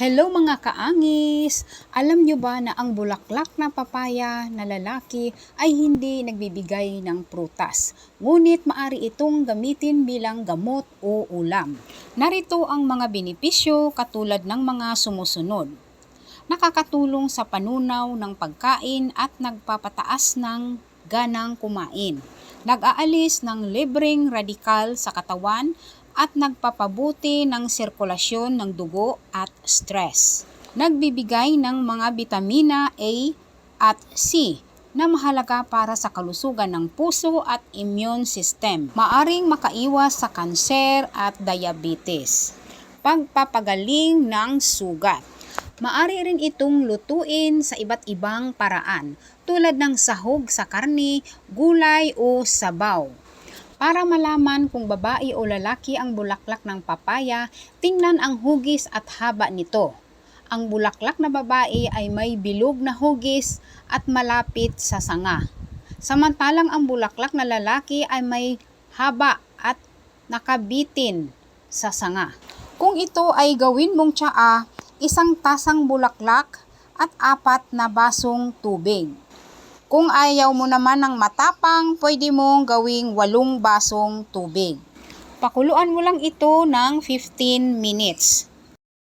Hello mga kaangis! Alam nyo ba na ang bulaklak na papaya na lalaki ay hindi nagbibigay ng prutas, ngunit maari itong gamitin bilang gamot o ulam. Narito ang mga benepisyo katulad ng mga sumusunod. Nakakatulong sa panunaw ng pagkain at nagpapataas ng ganang kumain. Nag-aalis ng libreng radikal sa katawan at nagpapabuti ng sirkulasyon ng dugo at stress. Nagbibigay ng mga bitamina A at C na mahalaga para sa kalusugan ng puso at immune system. Maaring makaiwas sa kanser at diabetes. Pagpapagaling ng sugat. Maari rin itong lutuin sa iba't ibang paraan, tulad ng sahog sa karne, gulay o sabaw. Para malaman kung babae o lalaki ang bulaklak ng papaya, tingnan ang hugis at haba nito. Ang bulaklak na babae ay may bilog na hugis at malapit sa sanga. Samantalang ang bulaklak na lalaki ay may haba at nakabitin sa sanga. Kung ito ay gawin mong tsaa, 1 tasang bulaklak at 4 na basong tubig. Kung ayaw mo naman ng matapang, pwede mong gawing 8 basong tubig. Pakuluan mo lang ito ng 15 minutes.